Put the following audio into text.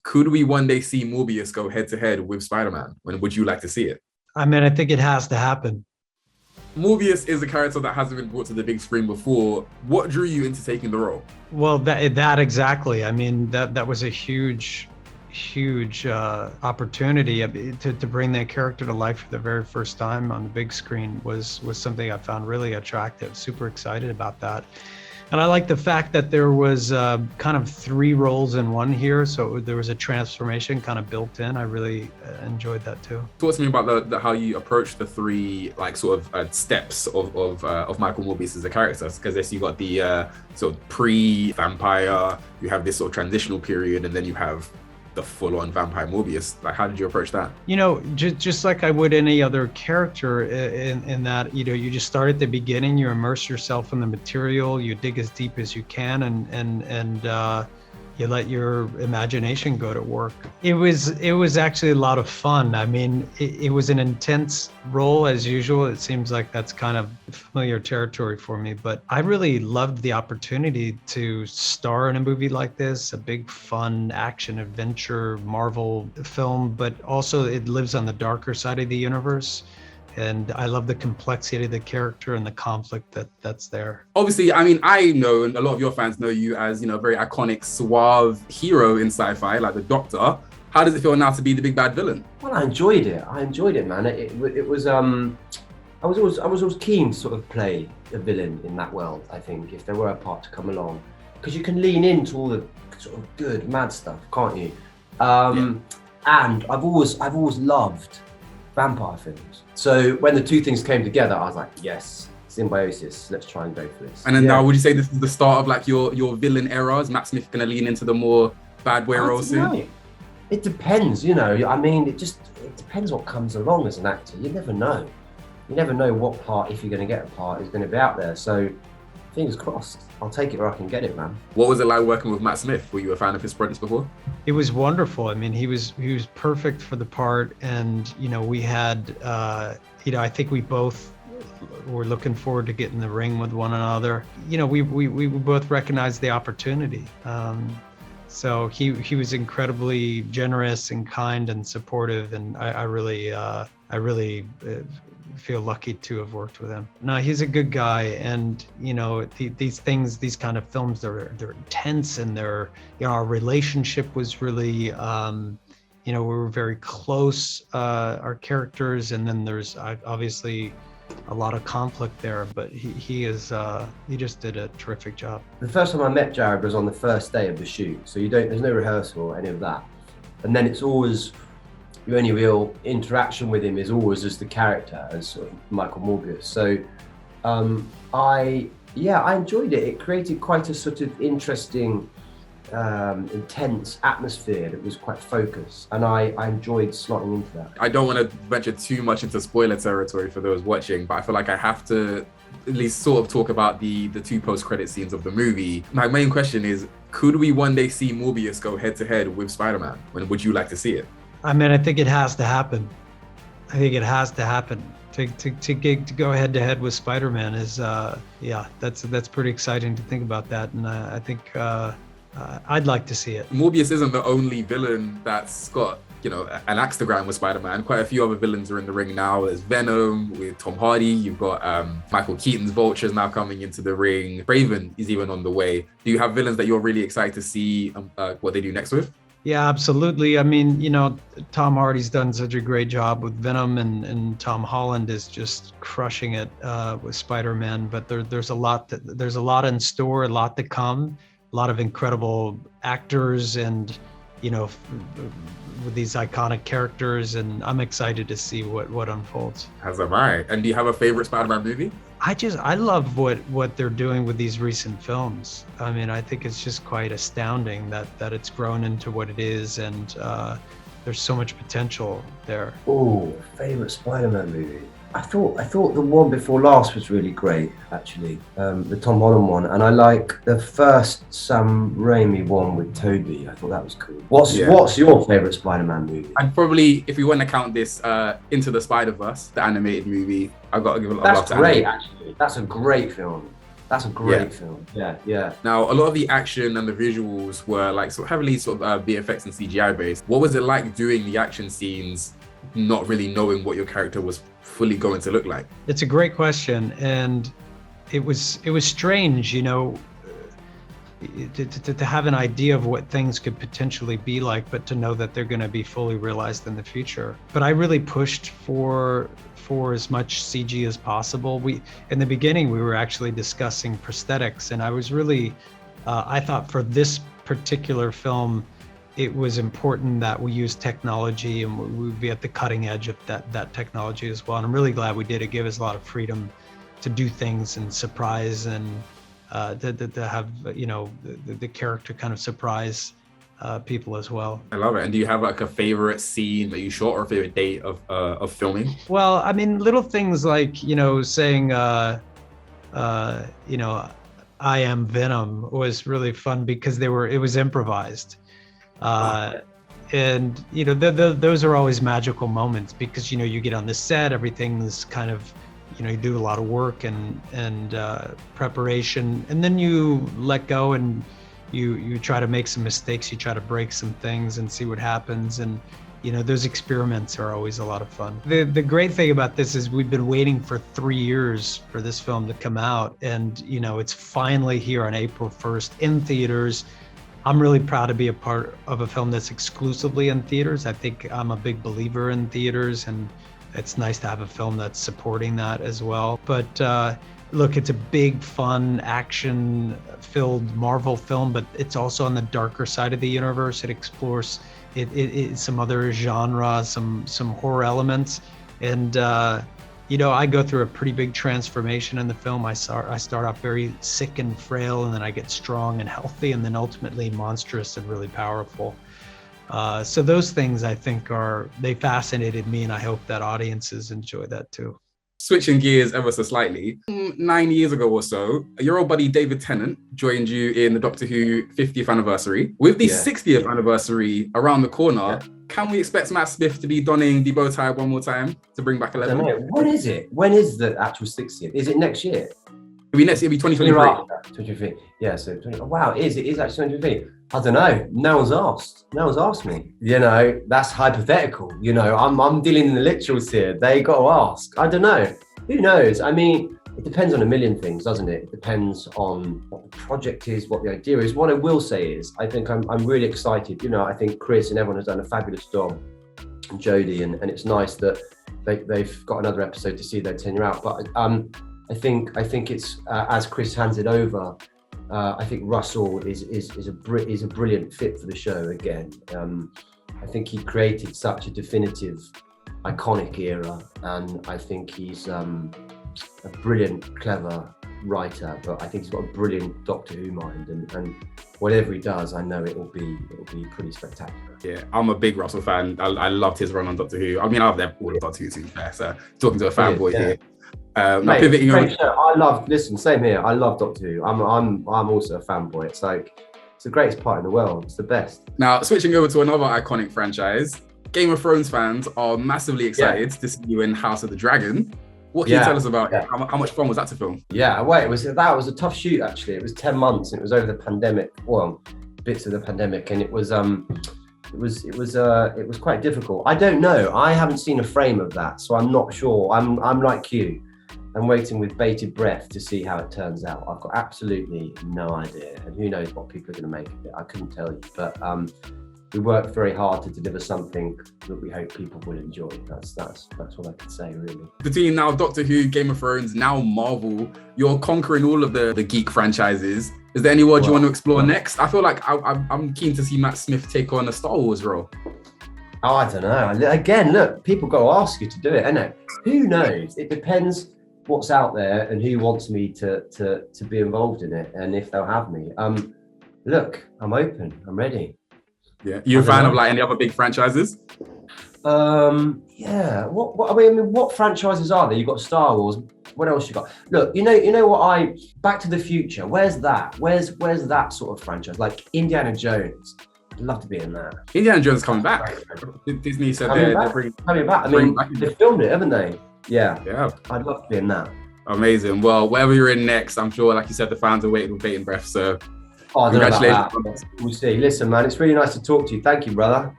Could we one day see Morbius go head to head with Spider-Man? When would you like to see it? I mean, I think it has to happen. Morbius is a character that hasn't been brought to the big screen before. What drew you into taking the role? Well, that exactly. I mean, that was a huge opportunity. To bring that character to life for the very first time on the big screen was something I found really attractive. Super excited about that. And I like the fact that there was kind of 3 roles in one here, so there was a transformation kind of built in. I really enjoyed that too. Talk to me about the how you approach the 3 like sort of steps of Michael Morbius as a character, because you got the sort of pre-vampire, you have this sort of transitional period, and then you have the full-on vampire Morbius. Like, how did you approach that? You know, just like I would any other character in that, you know, you just start at the beginning, you immerse yourself in the material, you dig as deep as you can, and you let your imagination go to work. It was actually a lot of fun. I mean, it was an intense role as usual. It seems like that's kind of familiar territory for me, but I really loved the opportunity to star in a movie like this, a big fun action adventure Marvel film, but also it lives on the darker side of the universe. And I love the complexity of the character and the conflict that's there. Obviously, I mean, I know, and a lot of your fans know you as, you know, a very iconic, suave hero in sci-fi, like the Doctor. How does it feel now to be the big bad villain? Well, I enjoyed it, man. It was I was always keen to sort of play a villain in that world. I think if there were a part to come along, because you can lean into all the sort of good, mad stuff, can't you? Yeah. And I've always loved vampire films. So when the 2 things came together, I was like, yes, symbiosis, let's try and go for this. And then now, would you say this is the start of like your villain era? Is Matt Smith going to lean into the more bad boy role soon? It depends, you know. I mean, it depends what comes along as an actor. You never know. You never know what part, if you're going to get a part, is going to be out there. So fingers crossed. I'll take it where I can get it, man. What was it like working with Matt Smith? Were you a fan of his projects before? It was wonderful. I mean, he was perfect for the part, and you know, we had you know, I think we both were looking forward to getting in the ring with one another. You know, we both recognized the opportunity. So he was incredibly generous and kind and supportive, and I really feel lucky to have worked with him. No, he's a good guy, and you know, these kind of films, they're intense, and you know, our relationship was really you know, we were very close, our characters, and then there's obviously a lot of conflict there, but he just did a terrific job. The first time I met Jared was on the first day of the shoot, so there's no rehearsal or any of that, and then it's always, your only real interaction with him is always as the character, as sort of Michael Morbius. So I enjoyed it. It created quite a sort of interesting, intense atmosphere that was quite focused, and I enjoyed slotting into that. I don't want to venture too much into spoiler territory for those watching, but I feel like I have to at least sort of talk about the 2 post-credit scenes of the movie. My main question is, could we one day see Morbius go head to head with Spider-Man? When would you like to see it? I mean, I think it has to happen. I think it has to happen. To go head to head with Spider-Man is, yeah, that's pretty exciting to think about that, and I think I'd like to see it. Morbius isn't the only villain that's got, you know, an axe to grind with Spider-Man. Quite a few other villains are in the ring now. There's Venom with Tom Hardy. You've got Michael Keaton's Vulture's now coming into the ring. Raven is even on the way. Do you have villains that you're really excited to see what they do next with? Yeah, absolutely. I mean, you know, Tom Hardy's done such a great job with Venom, and Tom Holland is just crushing it with Spider-Man. But there's a lot in store, a lot to come, a lot of incredible actors, and you know, with these iconic characters, and I'm excited to see what unfolds. As am I. And do you have a favorite Spider-Man movie? I love what they're doing with these recent films. I mean, I think it's just quite astounding that it's grown into what it is, and there's so much potential there. Oh, favorite Spider-Man movie. I thought the one before last was really great, actually, the Tom Holland one, and I like the first Sam Raimi one with Tobey. I thought that was cool. What's your favorite Spider-Man movie? And probably, if we want to count this, Into the Spider-Verse, the animated movie, I've got to give a lot of love to That's great, actually. That's a great film. That's a great film. Yeah, yeah. Now, a lot of the action and the visuals were like sort of heavily VFX and CGI based. What was it like doing the action scenes, not really knowing what your character was fully going to look like? It's a great question, and it was strange, you know, to have an idea of what things could potentially be like, but to know that they're going to be fully realized in the future. But I really pushed for as much CG as possible. In the beginning, we were actually discussing prosthetics, and I was really, I thought for this particular film, it was important that we use technology and we would be at the cutting edge of that technology as well. And I'm really glad we did. It gave us a lot of freedom to do things and surprise, and to have, you know, the character kind of surprise people as well. I love it. And do you have like a favorite scene that you shot or a favorite date of filming? Well, I mean, little things like, you know, saying, you know, I am Venom was really fun because it was improvised. And, you know, those are always magical moments because, you know, you get on the set, everything's kind of, you know, you do a lot of work and preparation, and then you let go and you try to make some mistakes, you try to break some things and see what happens. And, you know, those experiments are always a lot of fun. The great thing about this is we've been waiting for 3 years for this film to come out, and, you know, it's finally here on April 1st in theaters. I'm really proud to be a part of a film that's exclusively in theaters. I think I'm a big believer in theaters, and it's nice to have a film that's supporting that as well. But look, it's a big, fun, action-filled Marvel film, but it's also on the darker side of the universe. It explores some other genre, some horror elements, and you know, I go through a pretty big transformation in the film. I start off very sick and frail, and then I get strong and healthy, and then ultimately monstrous and really powerful. So those things, I think, they fascinated me, and I hope that audiences enjoy that too. Switching gears ever so slightly, 9 years ago or so, your old buddy David Tennant joined you in the Doctor Who 50th anniversary. With the 60th anniversary around the corner, can we expect Matt Smith to be donning the bow tie one more time to bring back 11? I don't know. When is it? When is the actual 60th? Is it next year? It'll be 2023. 2023. Yeah, so wow, it is actually 2023. I don't know. No one's asked me. You know, that's hypothetical. You know, I'm dealing in the literals here. They got to ask. I don't know. Who knows? I mean, it depends on a million things, doesn't it? It depends on what the project is, what the idea is. What I will say is, I think I'm really excited. You know, I think Chris and everyone has done a fabulous job, and Geordie, and it's nice that they've got another episode to see their tenure out. But I think it's as Chris hands it over, I think Russell is a brilliant fit for the show again. I think he created such a definitive, iconic era, and I think he's a brilliant, clever writer. But I think he's got a brilliant Doctor Who mind, and whatever he does, I know it'll be pretty spectacular. Yeah, I'm a big Russell fan. I loved his run on Doctor Who. I mean, I've never all of Doctor Who to be fair. So talking to a fanboy here. Mate, pivoting on. Listen, same here. I love Doctor Who. I'm also a fanboy. It's like, it's the greatest part in the world. It's the best. Now, switching over to another iconic franchise, Game of Thrones fans are massively excited to see you in House of the Dragon. What can you tell us about it? How much fun was that to film? Yeah, that was a tough shoot actually. It was 10 months, and it was over the pandemic. Well, bits of the pandemic, and it was quite difficult. I don't know. I haven't seen a frame of that, so I'm not sure. I'm like you. I'm waiting with bated breath to see how it turns out. I've got absolutely no idea, and who knows what people are going to make of it. I couldn't tell you, but we worked very hard to deliver something that we hope people will enjoy. That's what I can say, really. Between now Doctor Who, Game of Thrones, now Marvel, you're conquering all of the geek franchises. Is there any world you want to explore next? I feel like I'm keen to see Matt Smith take on a Star Wars role. Oh, I don't know. Again, look, people got to ask you to do it, innit? Who knows? It depends what's out there and who wants me to be involved in it, and if they'll have me. Look, I'm open. I'm ready. Yeah, you a fan of like any other big franchises? Yeah. What franchises are there? You've got Star Wars. What else you got? Look, you know what? Back to the Future. Where's that? Where's that sort of franchise? Like Indiana Jones. I'd love to be in that. Indiana Jones is coming back. Disney said they're coming back. I mean, they filmed it, haven't they? Yeah. Yeah. I'd love to be in that. Amazing. Well, whatever you're in next, I'm sure, like you said, the fans are waiting with bated breath. So Oh, I don't know about congratulations. that. We'll see. Listen, man, it's really nice to talk to you. Thank you, brother.